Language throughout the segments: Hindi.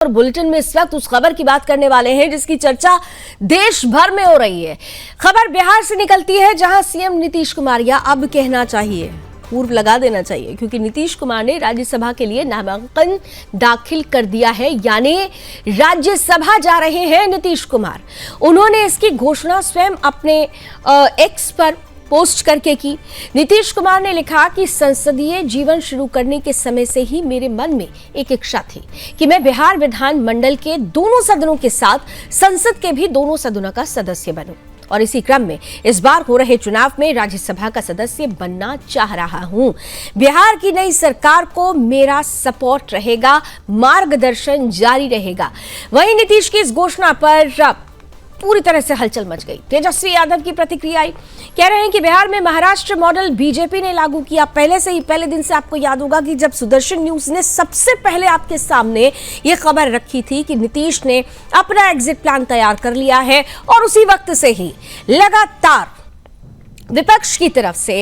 और बुलेटिन में इस वक्त उस खबर की बात करने वाले हैं जिसकी चर्चा देश भर में हो रही है। खबर बिहार से निकलती है जहां सीएम नीतीश कुमार या अब कहना चाहिए पूर्व लगा देना चाहिए, क्योंकि नीतीश कुमार ने राज्यसभा के लिए नामांकन दाखिल कर दिया है, यानी राज्यसभा जा रहे हैं नीतीश कुमार। उन्होंने इसकी घोषणा स्वयं अपने एक्स पर पोस्ट करके की। नीतीश कुमार ने लिखा कि संसदीय जीवन शुरू करने के समय से ही मेरे मन में एक इच्छा थी कि मैं बिहार विधान मंडल के दोनों सदनों के साथ संसद के भी दोनों सदनों का सदस्य बनूं, और इसी क्रम में इस बार हो रहे चुनाव में राज्यसभा का सदस्य बनना चाह रहा हूं। बिहार की नई सरकार को मेरा सपोर्ट रहेगा, मार्गदर्शन जारी रहेगा। वहीं नीतीश की इस घोषणा पर पूरी तरह से हलचल मच गई। तेजस्वी यादव की प्रतिक्रिया आई, कह रहे हैं कि बिहार में महाराष्ट्र मॉडल बीजेपी ने लागू किया। पहले से ही पहले दिन से आपको याद होगा कि जब सुदर्शन न्यूज ने सबसे पहले आपके सामने यह खबर रखी थी कि नीतीश ने अपना एग्जिट प्लान तैयार कर लिया है, और उसी वक्त से ही लगातार विपक्ष की तरफ से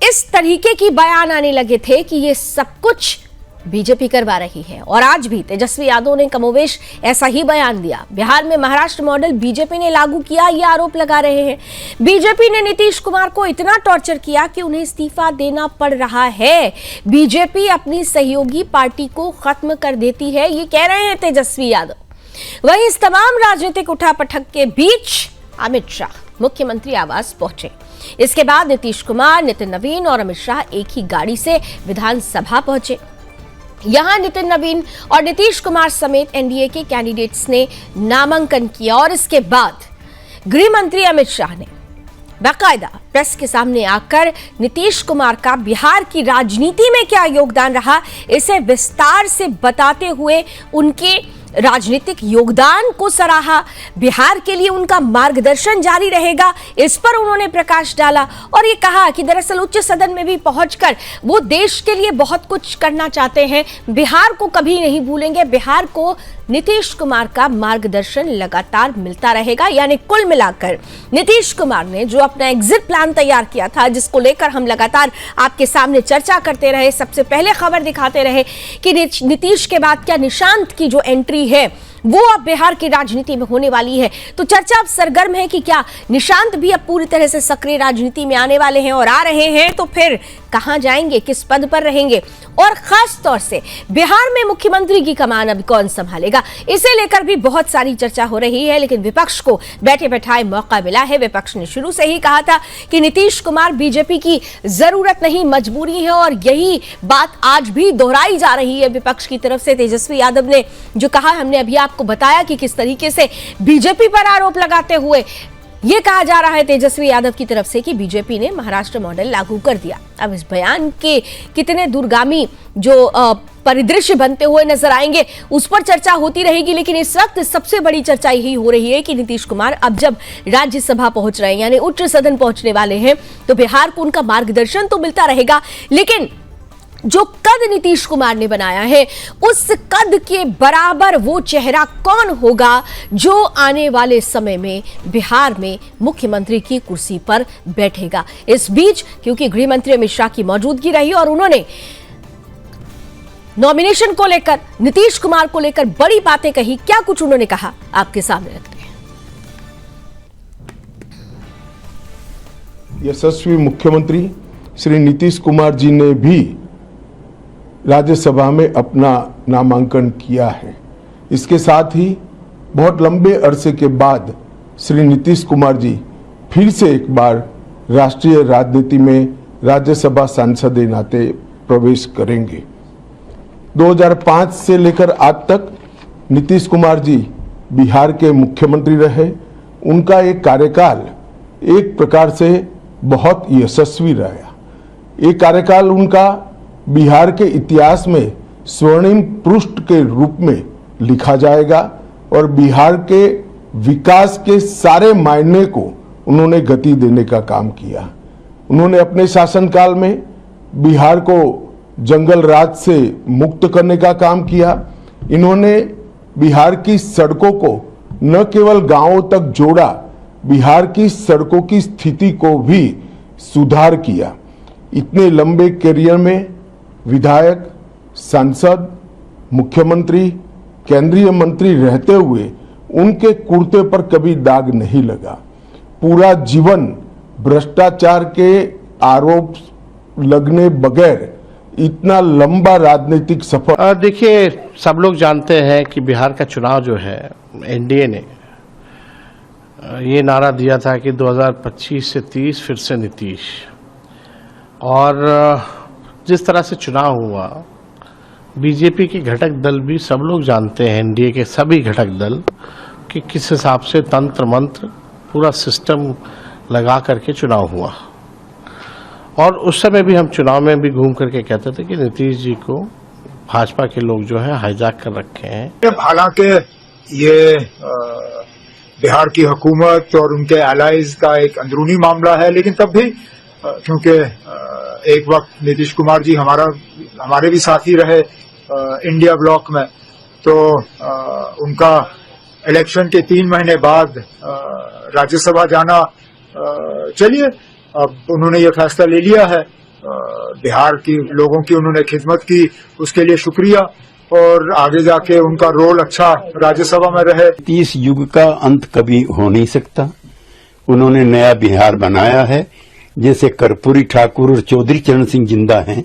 इस तरीके की बयान आने लगे थे कि यह सब कुछ बीजेपी करवा रही है। और आज भी तेजस्वी यादव ने कमोवेश ऐसा ही बयान दिया। बिहार में महाराष्ट्र मॉडल बीजेपी ने लागू किया, यह आरोप लगा रहे हैं। बीजेपी ने नीतीश कुमार को इतना टॉर्चर किया कि उन्हें इस्तीफा देना पड़ रहा है। बीजेपी अपनी सहयोगी पार्टी को खत्म कर देती है, ये कह रहे हैं तेजस्वी यादव। वहीं इस तमाम राजनीतिक उठापटक के बीच अमित शाह मुख्यमंत्री आवास पहुंचे। इसके बाद नीतीश कुमार, नितिन नवीन और अमित शाह एक ही गाड़ी से विधानसभा पहुंचे। यहां नितिन नवीन और नीतीश कुमार समेत एनडीए के कैंडिडेट्स ने नामांकन किया, और इसके बाद गृह मंत्री अमित शाह ने बाकायदा प्रेस के सामने आकर नीतीश कुमार का बिहार की राजनीति में क्या योगदान रहा, इसे विस्तार से बताते हुए उनके राजनीतिक योगदान को सराहा। बिहार के लिए उनका मार्गदर्शन जारी रहेगा, इस पर उन्होंने प्रकाश डाला, और ये कहा कि दरअसल उच्च सदन में भी पहुंचकर वो देश के लिए बहुत कुछ करना चाहते हैं, बिहार को कभी नहीं भूलेंगे, बिहार को नीतीश कुमार का मार्गदर्शन लगातार मिलता रहेगा। यानी कुल मिलाकर नीतीश कुमार ने जो अपना एग्जिट प्लान तैयार किया था, जिसको लेकर हम लगातार आपके सामने चर्चा करते रहे, सबसे पहले खबर दिखाते रहे कि नीतीश के बाद क्या निशांत की जो एंट्री है वो अब बिहार की राजनीति में होने वाली है, तो चर्चा अब सरगर्म है कि क्या निशांत भी अब पूरी तरह से सक्रिय राजनीति में आने वाले हैं, और आ रहे हैं तो फिर कहां जाएंगे, किस पद पर रहेंगे, और खास तौर से बिहार में मुख्यमंत्री की कमान अब कौन संभालेगा, इसे लेकर भी बहुत सारी चर्चा हो रही है। लेकिन विपक्ष को बैठे बैठाए मौका मिला है। विपक्ष ने शुरू से ही कहा था कि नीतीश कुमार बीजेपी की जरूरत नहीं, मजबूरी है, और यही बात आज भी दोहराई जा रही है विपक्ष की तरफ से। तेजस्वी यादव ने जो कहा, हमने अभी आपको बताया कि किस तरीके से बीजेपी पर आरोप लगाते हुए यह कहा जा रहा है तेजस्वी यादव की तरफ से कि बीजेपी ने महाराष्ट्र मॉडल लागू कर दिया। अब इस बयान के कितने दूरगामी जो परिदृश्य बनते हुए नजर आएंगे, उस पर चर्चा होती रहेगी। लेकिन इस वक्त सबसे बड़ी चर्चा यही हो रही है कि नीतीश कुमार अब जब राज्यसभा पहुंच रहे हैं, यानी उच्च सदन पहुंचने वाले हैं, तो बिहार को उनका मार्गदर्शन तो मिलता रहेगा, लेकिन जो कद नीतीश कुमार ने बनाया है, उस कद के बराबर वो चेहरा कौन होगा जो आने वाले समय में बिहार में मुख्यमंत्री की कुर्सी पर बैठेगा। इस बीच क्योंकि गृह मंत्री अमित शाह की मौजूदगी रही और उन्होंने नॉमिनेशन को लेकर, नीतीश कुमार को लेकर बड़ी बातें कही, क्या कुछ उन्होंने कहा आपके सामने रखते हैं। यशस्वी मुख्यमंत्री श्री नीतीश कुमार जी ने भी राज्यसभा में अपना नामांकन किया है। इसके साथ ही बहुत लंबे अरसे के बाद श्री नीतीश कुमार जी फिर से एक बार राष्ट्रीय राजनीति में राज्यसभा सांसद के नाते प्रवेश करेंगे। 2005 से लेकर आज तक नीतीश कुमार जी बिहार के मुख्यमंत्री रहे। उनका एक कार्यकाल एक प्रकार से बहुत यशस्वी रहा। ये कार्यकाल उनका बिहार के इतिहास में स्वर्णिम पृष्ठ के रूप में लिखा जाएगा, और बिहार के विकास के सारे मायने को उन्होंने गति देने का काम किया। उन्होंने अपने शासनकाल में बिहार को जंगल राज से मुक्त करने का काम किया। इन्होंने बिहार की सड़कों को न केवल गांवों तक जोड़ा, बिहार की सड़कों की स्थिति को भी सुधार किया। इतने लंबे करियर में विधायक, सांसद, मुख्यमंत्री, केंद्रीय मंत्री रहते हुए उनके कुर्ते पर कभी दाग नहीं लगा। पूरा जीवन भ्रष्टाचार के आरोप लगने बगैर इतना लंबा राजनीतिक सफर। देखिए, सब लोग जानते हैं कि बिहार का चुनाव जो है, एनडीए ने ये नारा दिया था कि 2025 से 30 फिर से नीतीश। और जिस तरह से चुनाव हुआ, बीजेपी के घटक दल भी सब लोग जानते हैं, एनडीए के सभी घटक दल, कि किस हिसाब से तंत्र मंत्र पूरा सिस्टम लगा करके चुनाव हुआ। और उस समय भी हम चुनाव में भी घूम करके कहते थे कि नीतीश जी को भाजपा के लोग जो है हाईजैक कर रखे हैं। हालांकि ये बिहार की हुकूमत और उनके एलाइज का एक अंदरूनी मामला है, लेकिन तब भी क्योंकि एक वक्त नीतीश कुमार जी हमारे भी साथी रहे इंडिया ब्लॉक में, तो उनका इलेक्शन के 3 महीने बाद राज्यसभा जाना, चलिए अब उन्होंने ये फैसला ले लिया है। बिहार की लोगों की उन्होंने खिदमत की, उसके लिए शुक्रिया, और आगे जाके उनका रोल अच्छा राज्यसभा में रहे। 30 युग का अंत कभी हो नहीं सकता। उन्होंने नया बिहार बनाया है। जैसे कर्पूरी ठाकुर और चौधरी चरण सिंह जिंदा हैं,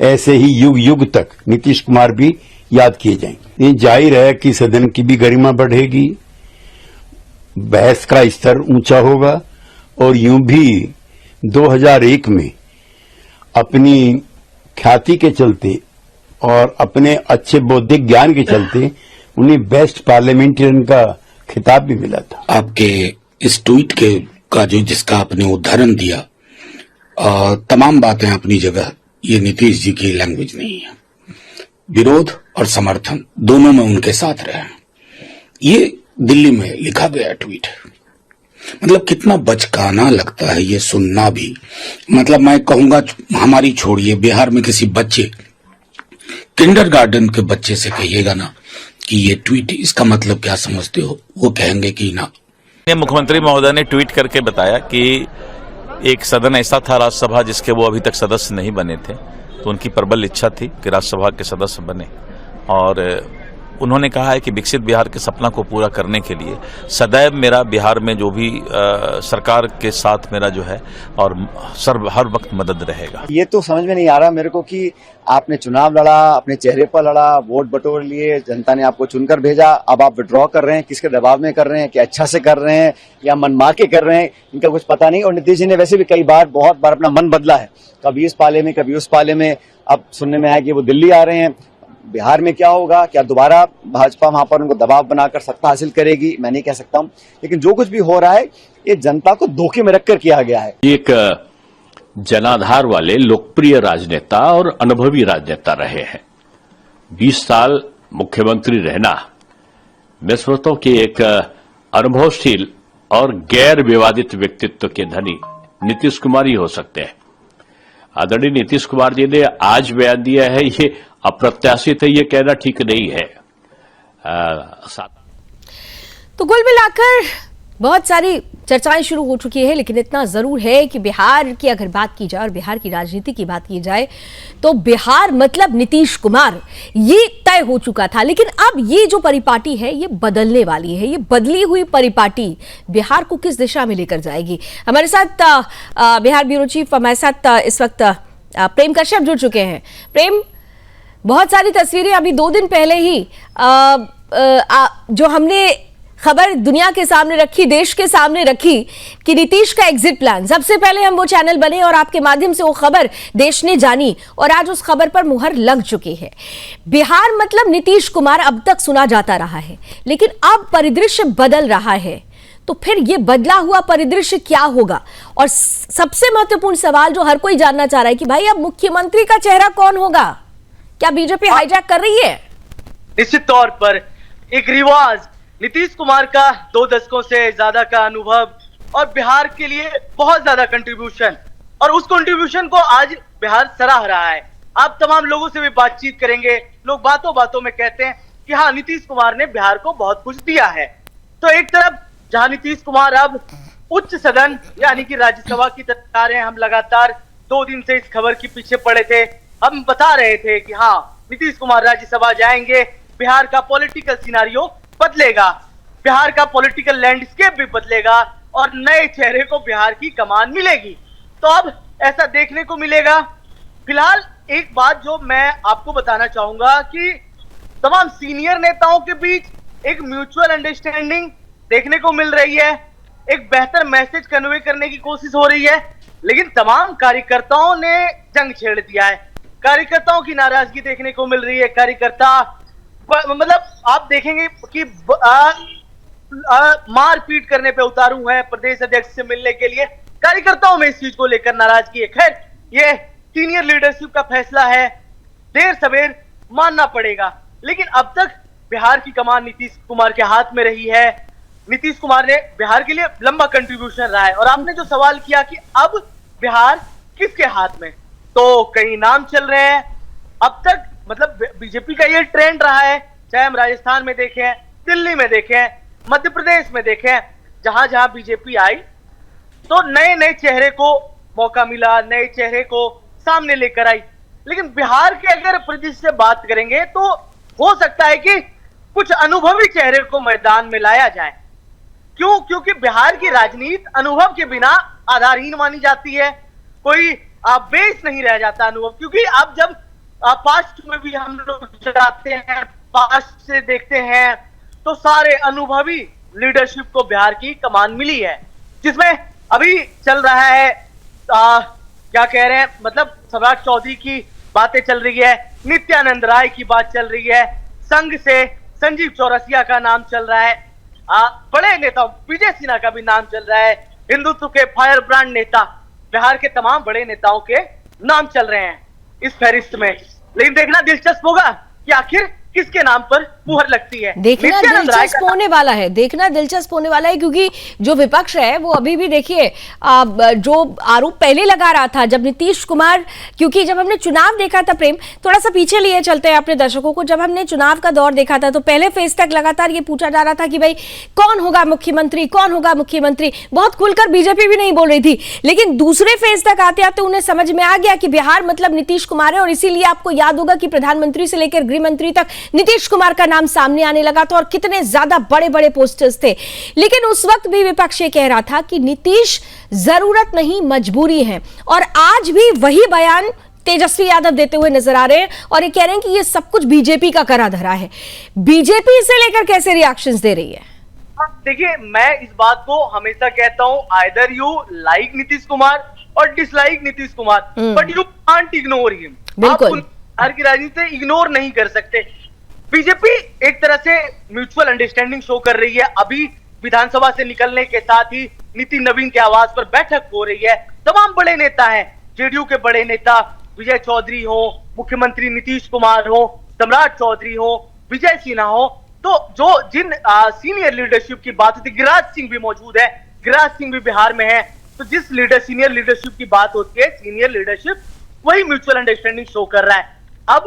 ऐसे ही युग युग तक नीतीश कुमार भी याद किए जाएंगे। ये जाहिर है कि सदन की भी गरिमा बढ़ेगी, बहस का स्तर ऊंचा होगा, और यूं भी 2001 में अपनी ख्याति के चलते और अपने अच्छे बौद्धिक ज्ञान के चलते उन्हें बेस्ट पार्लियामेंटेरियन का खिताब भी मिला था। आपके इस ट्वीट का जिसका आपने उदाहरण दिया, तमाम बातें अपनी जगह, ये नीतीश जी की लैंग्वेज नहीं है। विरोध और समर्थन दोनों में उनके साथ रहे। ये दिल्ली में लिखा गया ट्वीट, मतलब कितना बचकाना लगता है ये सुनना भी। मतलब मैं कहूंगा, हमारी छोड़िए, बिहार में किसी बच्चे, किंडरगार्टन के बच्चे से कहिएगा ना कि ये ट्वीट इसका मतलब क्या समझते हो, वो कहेंगे कि ना। मुख्यमंत्री महोदय ने ट्वीट करके बताया कि एक सदन ऐसा था राज्यसभा जिसके वो अभी तक सदस्य नहीं बने थे, तो उनकी प्रबल इच्छा थी कि राज्यसभा के सदस्य बने, और उन्होंने कहा है कि विकसित बिहार के सपना को पूरा करने के लिए सदैव मेरा बिहार में जो भी सरकार के साथ मेरा जो है और हर वक्त मदद रहेगा। ये तो समझ में नहीं आ रहा मेरे को कि आपने चुनाव लड़ा, अपने चेहरे पर लड़ा, वोट बटोर लिए, जनता ने आपको चुनकर भेजा, अब आप विड्रॉ कर रहे हैं, किसके दबाव में कर रहे हैं, कि अच्छा से कर रहे हैं या मन मार के कर रहे हैं, इनका कुछ पता नहीं। और नीतीश जी ने वैसे भी बहुत बार अपना मन बदला है, कभी इस पाले में कभी उस पाले में। अब सुनने में आया कि वो दिल्ली आ रहे हैं। बिहार में क्या होगा, क्या दोबारा भाजपा वहां पर उनको दबाव बनाकर सत्ता हासिल करेगी, मैं नहीं कह सकता हूं, लेकिन जो कुछ भी हो रहा है ये जनता को धोखे में रखकर किया गया है। एक जनाधार वाले लोकप्रिय राजनेता और अनुभवी राजनेता रहे हैं। 20 साल मुख्यमंत्री रहना, मैं समझता हूं कि एक अनुभवशील और गैर विवादित व्यक्तित्व के धनी नीतीश कुमार ही हो सकते हैं। आदरणीय नीतीश कुमार जी ने आज बयान दिया है, ये अप्रत्याशित है, ये कहना ठीक नहीं है। तो कुल मिलाकर बहुत सारी चर्चाएं शुरू हो चुकी है, लेकिन इतना जरूर है कि बिहार की अगर बात की जाए और बिहार की राजनीति की बात की जाए तो बिहार मतलब नीतीश कुमार, ये तय हो चुका था। लेकिन अब ये जो परिपाटी है ये बदलने वाली है। ये बदली हुई परिपाटी बिहार को किस दिशा में लेकर जाएगी? हमारे साथ बिहार ब्यूरो चीफ हमारे साथ इस वक्त प्रेम कश्यप जुड़ चुके हैं। प्रेम, बहुत सारी तस्वीरें अभी 2 दिन पहले ही जो हमने खबर दुनिया के सामने रखी, देश के सामने रखी कि नीतीश का एग्जिट प्लान, सबसे पहले हम वो चैनल बने और आपके माध्यम से वो खबर देश ने जानी और आज उस खबर पर मुहर लग चुकी है। बिहार मतलब नीतीश कुमार अब तक सुना जाता रहा है, लेकिन अब परिदृश्य बदल रहा है। तो फिर ये बदला हुआ परिदृश्य क्या होगा? और सबसे महत्वपूर्ण सवाल जो हर कोई जानना चाह रहा है कि भाई अब मुख्यमंत्री का चेहरा कौन होगा? क्या बीजेपी हाईजैक कर रही है? निश्चित तौर पर एक रिवाज, नीतीश कुमार का 2 दशकों से ज्यादा का अनुभव और बिहार के लिए बहुत ज्यादा कंट्रीब्यूशन, और उस कंट्रीब्यूशन को आज बिहार सराह रहा है। आप तमाम लोगों से भी बातचीत करेंगे, लोग बातों बातों में कहते हैं कि हाँ, नीतीश कुमार ने बिहार को बहुत कुछ दिया है। तो एक तरफ जहां नीतीश कुमार अब उच्च सदन यानी कि राज्यसभा की तरफ आ रहे हैं, हम लगातार 2 दिन से इस खबर के पीछे पड़े थे, हम बता रहे थे कि हाँ, नीतीश कुमार राज्यसभा जाएंगे, बिहार का पॉलिटिकल सिनारियो बदलेगा, बिहार का पॉलिटिकल लैंडस्केप भी बदलेगा और नए चेहरे को बिहार की कमान मिलेगी। तो अब ऐसा देखने को मिलेगा। फिलहाल एक बात जो मैं आपको बताना चाहूंगा कि तमाम सीनियर नेताओं के बीच एक म्यूचुअल अंडरस्टैंडिंग देखने को मिल रही है, एक बेहतर मैसेज कन्वे करने की कोशिश हो रही है, लेकिन तमाम कार्यकर्ताओं ने जंग छेड़ दिया है। कार्यकर्ताओं की नाराजगी देखने को मिल रही है। कार्यकर्ता मतलब आप देखेंगे कि मारपीट करने पे उतारू है प्रदेश अध्यक्ष से मिलने के लिए। कार्यकर्ताओं में इस चीज को लेकर नाराजगी है। खैर, ये सीनियर लीडरशिप का फैसला है, देर सवेर मानना पड़ेगा, लेकिन अब तक बिहार की कमान नीतीश कुमार के हाथ में रही है। नीतीश कुमार ने बिहार के लिए लंबा कंट्रीब्यूशन रहा है। और आपने जो सवाल किया कि अब बिहार किसके हाथ में, तो कई नाम चल रहे हैं अब तक। मतलब बीजेपी का ये ट्रेंड रहा है, चाहे हम राजस्थान में देखें, दिल्ली में देखें, मध्य प्रदेश में देखें, जहां जहां बीजेपी आई तो नए नए चेहरे को मौका मिला, नए चेहरे को सामने लेकर आई। लेकिन बिहार के अगर परिदृश्य से बात करेंगे तो हो सकता है कि कुछ अनुभवी चेहरे को मैदान में लाया जाए। क्यों? क्योंकि बिहार की राजनीति अनुभव के बिना आधारहीन मानी जाती है, कोई बेस नहीं रह जाता अनुभव। क्योंकि आप जब पास्ट में भी हम लोग जाते हैं, पास्ट से देखते हैं, तो सारे अनुभवी लीडरशिप को बिहार की कमान मिली है, जिसमें अभी चल रहा है क्या कह रहे हैं, मतलब सम्राट चौधरी की बातें चल रही है, नित्यानंद राय की बात चल रही है, संघ से संजीव चौरसिया का नाम चल रहा है, बड़े नेता विजय सिन्हा का भी नाम चल रहा है, हिंदुत्व के फायर ब्रांड नेता, बिहार के तमाम बड़े नेताओं के नाम चल रहे हैं इस फहरिस्त में। लेकिन देखना दिलचस्प होगा कि आखिर किसके नाम पर मुहर लगती है। देखना दिलचस्प होने वाला है, देखना दिलचस्प होने वाला है, क्योंकि जो विपक्ष है वो अभी भी देखिए जो आरोप पहले लगा रहा था जब नीतीश कुमार, क्योंकि जब हमने चुनाव देखा था, प्रेम थोड़ा सा पीछे लिए चलते हैं अपने दर्शकों को, जब हमने चुनाव का दौर देखा था तो पहले फेज तक लगातार ये पूछा जा रहा था कि भाई कौन होगा मुख्यमंत्री, कौन होगा मुख्यमंत्री। बहुत खुलकर बीजेपी भी नहीं बोल रही थी, लेकिन दूसरे फेज तक आते आते उन्हें समझ में आ गया कि बिहार मतलब नीतीश कुमार है। और इसीलिए आपको याद होगा कि प्रधानमंत्री से लेकर गृह मंत्री तक नीतीश कुमार का नाम सामने आने लगा था और कितने ज्यादा बड़े बड़े पोस्टर्स थे। लेकिन उस वक्त भी विपक्ष ये कह रहा था कि नीतीश जरूरत नहीं मजबूरी है, और आज भी वही बयान तेजस्वी यादव देते हुए नजर आ रहे हैं और ये कह रहे हैं कि ये सब कुछ बीजेपी का करा धरा है। बीजेपी इसे लेकर कैसे रिएक्शंस दे रही है? देखिए, मैं इस बात को हमेशा कहता हूं, either you like Nitish Kumar और dislike Nitish Kumar, but you can't ignore him. बिल्कुल, बिहार की राजनीति से इग्नोर नहीं कर सकते। बीजेपी एक तरह से म्यूचुअल अंडरस्टैंडिंग शो कर रही है। अभी विधानसभा से निकलने के साथ ही नितिन नवीन के आवास पर बैठक हो रही है। तमाम बड़े नेता हैं, जेडीयू के बड़े नेता विजय चौधरी हो, मुख्यमंत्री नीतीश कुमार हो, सम्राट चौधरी हो, विजय सिन्हा हो, तो जो जिन सीनियर लीडरशिप की बात होती है, गिरिराज सिंह भी मौजूद है, गिरिराज सिंह भी बिहार में है। तो जिस सीनियर लीडरशिप की बात होती है, सीनियर लीडरशिप वही म्यूचुअल अंडरस्टैंडिंग शो कर रहा है। अब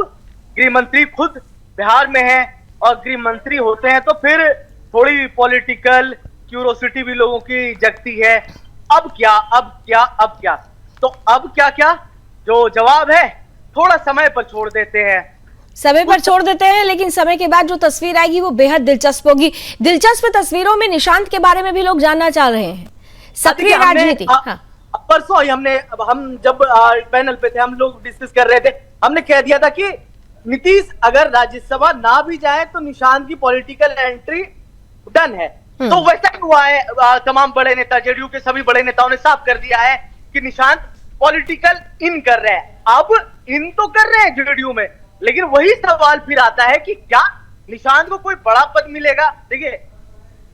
गृह मंत्री खुद बिहार में है और गृह मंत्री होते हैं तो फिर थोड़ी पॉलिटिकल क्यूरोसिटी भी लोगों की जगती है। अब क्या, अब क्या, अब क्या? तो अब क्या क्या जो जवाब है थोड़ा समय पर छोड़ देते हैं, समय पर छोड़ देते हैं, लेकिन समय के बाद जो तस्वीर आएगी वो बेहद दिलचस्प होगी। दिलचस्प तस्वीरों में निशांत के बारे में भी लोग जानना चाह रहे हैं, सक्रिय राजनीति। परसों हम जब पैनल पे थे, हम लोग डिस्कस कर रहे थे, हमने कह दिया था कि नीतीश अगर राज्यसभा ना भी जाए तो निशांत की पॉलिटिकल एंट्री डन है। तो वैसा ही हुआ है। तमाम बड़े नेता, जेडीयू के सभी बड़े नेताओं ने साफ कर दिया है कि निशांत पॉलिटिकल इन कर रहे हैं। अब इन तो कर रहे हैं जेडीयू में, लेकिन वही सवाल फिर आता है कि क्या निशांत को कोई बड़ा पद मिलेगा? देखिए,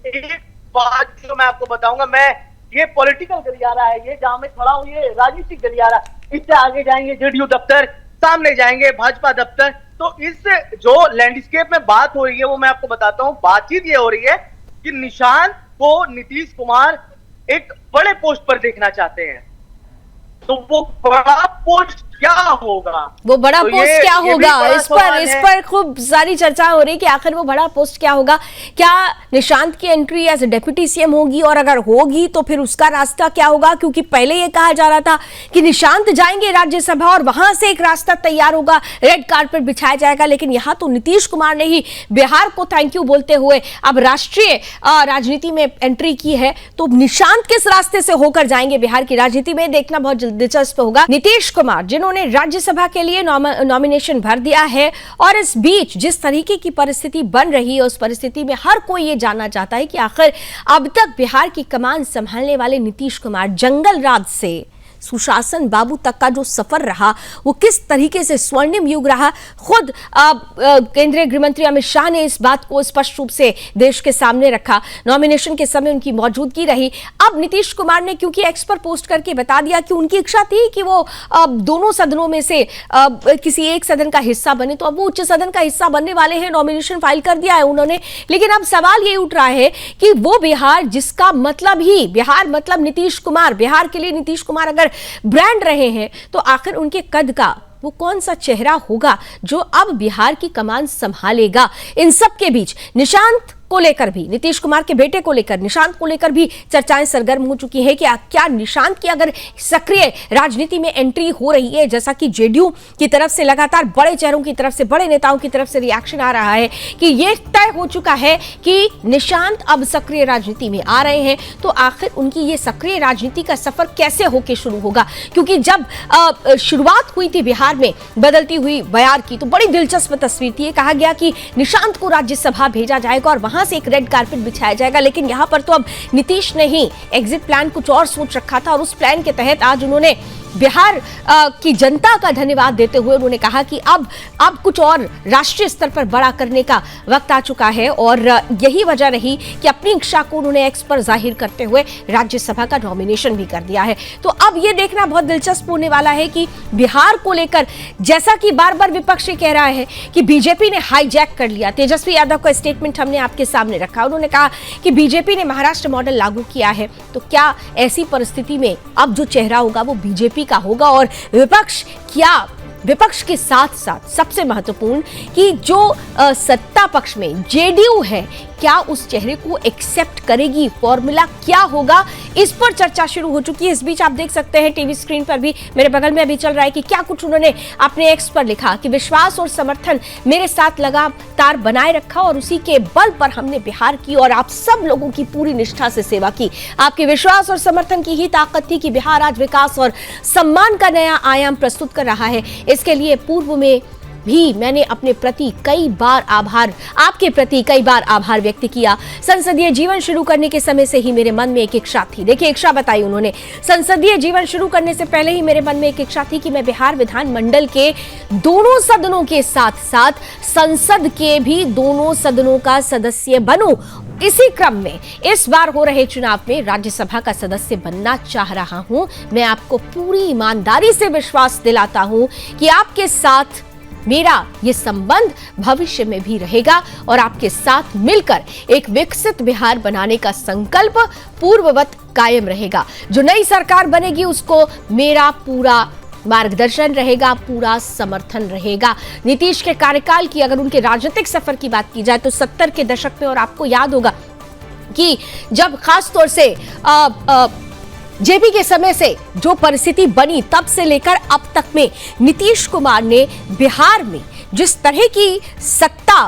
एक बात जो मैं आपको बताऊंगा, मैं ये पॉलिटिकल गलियारा है, ये जहां मैं खड़ा हूं ये राजनीतिक गलियारा, इससे आगे जाएंगे जेडीयू दफ्तर, सामने जाएंगे भाजपा दफ्तर। तो इस जो लैंडस्केप में बात हो रही है वो मैं आपको बताता हूं। बातचीत ये हो रही है कि निशांत को नीतीश कुमार एक बड़े पोस्ट पर देखना चाहते हैं। तो वो बड़ा पोस्ट क्या होगा? वो बड़ा तो पोस्ट ये क्या भी होगा? बड़ा इस सवाल है। पर खूब सारी चर्चा हो रही कि आखिर वो बड़ा पोस्ट क्या होगा। क्या निशांत की एंट्री एज डेप्यूटी सीएम होगी, और अगर होगी तो फिर उसका रास्ता क्या होगा? क्योंकि पहले ये कहा जा रहा था कि निशांत जाएंगे राज्यसभा और वहां से एक रास्ता तैयार होगा, रेड कार्पेट बिछाया जाएगा। लेकिन यहां तो नीतीश कुमार ने ही बिहार को थैंक यू बोलते हुए अब राष्ट्रीय राजनीति में एंट्री की है। तो निशांत किस रास्ते से होकर जाएंगे बिहार की राजनीति में, देखना बहुत दिलचस्प होगा। नीतीश कुमार जिन्होंने राज्यसभा के लिए नॉमिनेशन भर दिया है, और इस बीच जिस तरीके की परिस्थिति बन रही है उस परिस्थिति में हर कोई ये जानना चाहता है कि आखिर अब तक बिहार की कमान संभालने वाले नीतीश कुमार जंगल राज से सुशासन बाबू तक का जो सफर रहा वो किस तरीके से स्वर्णिम युग रहा। खुद केंद्रीय गृह मंत्री अमित शाह ने इस बात को स्पष्ट रूप से देश के सामने रखा। नॉमिनेशन के समय उनकी मौजूदगी रही। अब नीतीश कुमार ने क्योंकि एक्स पर पोस्ट करके बता दिया कि उनकी इच्छा थी कि वो दोनों सदनों में से किसी एक सदन का हिस्सा बने, तो अब वो उच्च सदन का हिस्सा बनने वाले हैं। नॉमिनेशन फाइल कर दिया है उन्होंने। लेकिन अब सवाल ये उठ रहा है कि वो बिहार जिसका मतलब ही बिहार मतलब नीतीश कुमार, बिहार के लिए नीतीश कुमार अगर ब्रांड रहे हैं, तो आखिर उनके कद का वो कौन सा चेहरा होगा जो अब बिहार की कमान संभालेगा। इन सब के बीच निशांत को लेकर भी, नीतीश कुमार के बेटे को लेकर, निशांत को लेकर भी चर्चाएं सरगर्म हो चुकी हैं कि क्या निशांत की अगर सक्रिय राजनीति में एंट्री हो रही है, जैसा कि जेडीयू की तरफ से लगातार बड़े चेहरों की तरफ से, बड़े नेताओं की तरफ से रिएक्शन आ रहा है कि ये तय हो चुका है कि निशांत अब सक्रिय राजनीति में आ रहे हैं, तो आखिर उनकी ये सक्रिय राजनीति का सफर कैसे होके शुरू होगा। क्योंकि जब शुरुआत हुई थी बिहार में बदलती हुई बयार की, तो बड़ी दिलचस्प तस्वीर थी। कहा गया कि निशांत को राज्यसभा भेजा जाएगा और वहां से एक रेड कार्पेट बिछाया जाएगा। लेकिन यहां पर तो अब नीतीश ने ही एग्जिट प्लान कुछ और सोच रखा था, और उस प्लान के तहत आज उन्होंने बिहार की जनता का धन्यवाद देते हुए उन्होंने कहा कि अब कुछ और राष्ट्रीय स्तर पर बड़ा करने का वक्त आ चुका है। और यही वजह रही कि अपनी इच्छा को उन्होंने एक्स पर जाहिर करते हुए राज्यसभा का नॉमिनेशन भी कर दिया है। तो अब ये देखना बहुत दिलचस्प होने वाला है कि बिहार को लेकर, जैसा कि बार बार विपक्ष कह रहा है कि बीजेपी ने हाईजैक कर लिया। तेजस्वी यादव का स्टेटमेंट हमने आपके सामने रखा। उन्होंने कहा कि बीजेपी ने महाराष्ट्र मॉडल लागू किया है, तो क्या ऐसी परिस्थिति में अब जो चेहरा होगा वो बीजेपी का होगा। और विपक्ष के साथ साथ सबसे महत्वपूर्ण कि जो सत्ता पक्ष में जेडीयू है, क्या उस चेहरे को एक्सेप्ट करेगी, फॉर्मूला क्या होगा, इस पर चर्चा शुरू हो चुकी है। इस बीच आप देख सकते हैं टीवी स्क्रीन पर भी मेरे बगल में अभी चल रहा है कि क्या कुछ उन्होंने अपने एक्स पर लिखा कि विश्वास और समर्थन मेरे साथ लगातार बनाए रखा, और उसी के बल पर हमने बिहार की और आप सब लोगों की पूरी निष्ठा से सेवा की। आपके विश्वास और समर्थन की ही ताकत थी कि बिहार आज विकास और सम्मान का नया आयाम प्रस्तुत कर रहा है। इसके लिए पूर्व में भी मैंने आपके प्रति कई बार आभार व्यक्त किया। संसदीय जीवन शुरू करने के समय से ही मेरे मन में एक इच्छा थी। देखिए, इच्छा बताई उन्होंने। संसदीय जीवन शुरू करने से पहले ही मेरे मन में एक इच्छा थी कि मैं बिहार विधानमंडल के दोनों सदनों के साथ साथ संसद के भी दोनों सदनों का सदस्य बनूं। इसी क्रम में इस बार हो रहे चुनाव में राज्यसभा का सदस्य बनना चाह रहा हूं। मैं आपको पूरी ईमानदारी से विश्वास दिलाता हूं कि आपके साथ मेरा ये संबंध भविष्य में भी रहेगा और आपके साथ मिलकर एक विकसित बिहार बनाने का संकल्प पूर्ववत कायम रहेगा। जो नई सरकार बनेगी उसको मेरा पूरा मार्गदर्शन रहेगा, पूरा समर्थन रहेगा। नीतीश के कार्यकाल की अगर उनके राजनीतिक सफर की बात की जाए तो 70 के दशक में, और आपको याद होगा कि जब खास तौर से जेपी के समय से जो परिस्थिति बनी, तब से लेकर अब तक में नीतीश कुमार ने बिहार में जिस तरह की सत्ता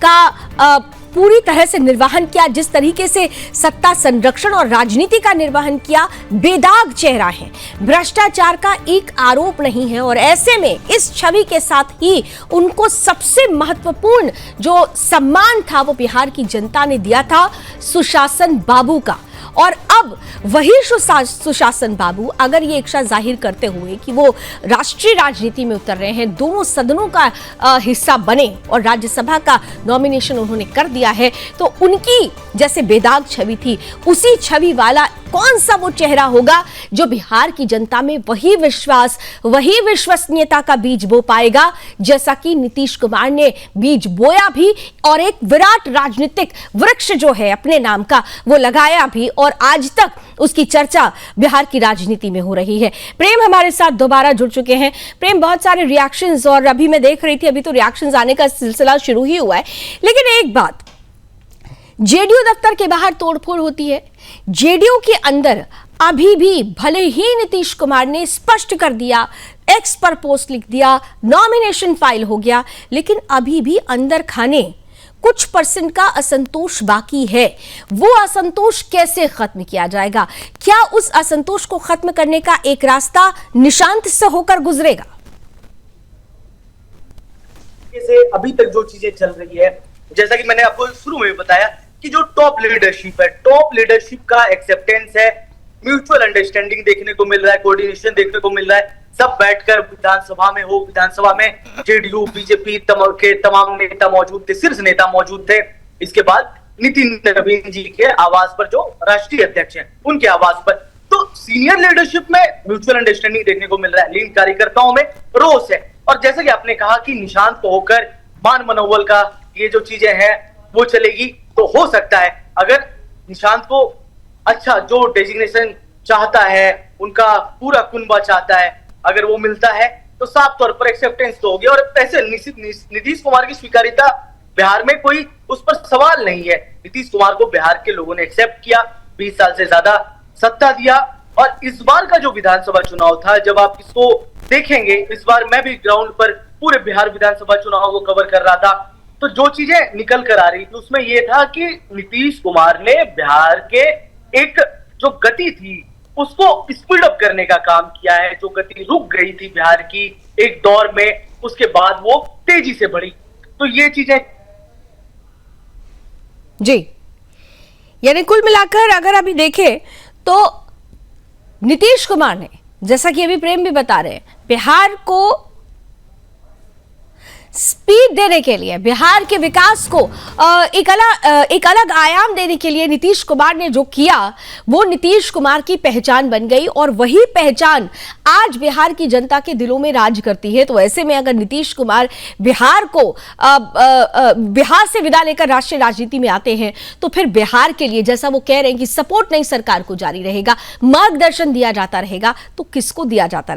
का पूरी तरह से निर्वहन किया, जिस तरीके से सत्ता संरक्षण और राजनीति का निर्वहन किया, बेदाग चेहरा है, भ्रष्टाचार का एक आरोप नहीं है। और ऐसे में इस छवि के साथ ही उनको सबसे महत्वपूर्ण जो सम्मान था वो बिहार की जनता ने दिया था सुशासन बाबू का। और अब वही सुशासन बाबू अगर ये इच्छा जाहिर करते हुए कि वो राष्ट्रीय राजनीति में उतर रहे हैं, दोनों सदनों का हिस्सा बने और राज्यसभा का नॉमिनेशन उन्होंने कर दिया है, तो उनकी जैसे बेदाग छवि थी उसी छवि वाला कौन सा वो चेहरा होगा जो बिहार की जनता में वही विश्वास, वही विश्वसनीयता का बीज बो पाएगा जैसा कि नीतीश कुमार ने बीज बोया भी और एक विराट राजनीतिक वृक्ष जो है अपने नाम का वो लगाया भी, और आज तक उसकी चर्चा बिहार की राजनीति में हो रही है। प्रेम हमारे साथ दोबारा जुड़ चुके हैं। प्रेम, बहुत सारे रिएक्शंस, और अभी मैं देख रही थी अभी तो रिएक्शंस आने का सिलसिला शुरू ही हुआ है, लेकिन एक बात, जेडीयू दफ्तर के बाहर तोड़फोड़ होती है, जेडीयू के अंदर अभी भी भले ही नीतीश कुमार ने स्पष्ट कर दिया, एक्स पर पोस्ट लिख दिया, नॉमिनेशन फाइल हो गया, लेकिन अभी भी अंदर खाने कुछ परसेंट का असंतोष बाकी है। वो असंतोष कैसे खत्म किया जाएगा? क्या उस असंतोष को खत्म करने का एक रास्ता निशांत से होकर गुजरेगा? से अभी तक जो चीजें चल रही है, जैसा कि मैंने आपको शुरू में बताया कि जो टॉप लीडरशिप है, टॉप लीडरशिप का एक्सेप्टेंस है, म्यूचुअल अंडरस्टैंडिंग देखने को मिल रहा है, कोऑर्डिनेशन देखने को मिल रहा है, सब बैठकर विधानसभा में हो, विधानसभा में जेडीयू बीजेपी के तमाम नेता मौजूद थे, शीर्ष नेता मौजूद थे। इसके बाद नितिन नवीन जी के आवास पर, जो राष्ट्रीय अध्यक्ष हैं उनके आवास पर, तो सीनियर लीडरशिप में म्यूचुअल अंडरस्टैंडिंग देखने को मिल रहा है, लीन कार्यकर्ताओं में रोष है। और जैसा कि आपने कहा कि निशांत को होकर मान मनोबल का ये जो चीजें हैं वो चलेगी, तो हो सकता है अगर निशांत को अच्छा जो डेजिग्नेशन चाहता है, उनका पूरा कुनबा चाहता है, अगर वो मिलता है तो साफ तौर पर एक्सेप्टेंस तो होगी। और ऐसे नीतीश कुमार की स्वीकार्यता बिहार में कोई उस पर सवाल नहीं है। नीतीश कुमार को बिहार के लोगों ने एक्सेप्ट किया, 20 साल से ज्यादा सत्ता दिया। और इस बार का जो विधानसभा चुनाव था, जब आप इसको देखेंगे, इस बार मैं भी ग्राउंड पर पूरे बिहार विधानसभा चुनाव को कवर कर रहा था, तो जो चीजें निकल कर आ रही थी उसमें यह था कि नीतीश कुमार ने बिहार के एक जो गति थी उसको स्पीड अप करने का काम किया है। जो गति रुक गई थी बिहार की एक दौर में, उसके बाद वो तेजी से बढ़ी। तो ये चीजें जी, यानी कुल मिलाकर अगर अभी देखें तो नीतीश कुमार ने, जैसा कि अभी प्रेम भी बता रहे हैं, बिहार को स्पीड देने के लिए, बिहार के विकास को एक अलग आयाम देने के लिए नीतीश कुमार ने जो किया वो नीतीश कुमार की पहचान बन गई, और वही पहचान आज बिहार की जनता के दिलों में राज करती है। तो ऐसे में अगर नीतीश कुमार बिहार को बिहार से विदा लेकर राष्ट्रीय राजनीति में आते हैं तो फिर बिहार के लिए, जैसा वो कह रहे हैं कि सपोर्ट नई सरकार को जारी रहेगा, मार्गदर्शन दिया जाता रहेगा, तो किसको दिया जाता रहेगा?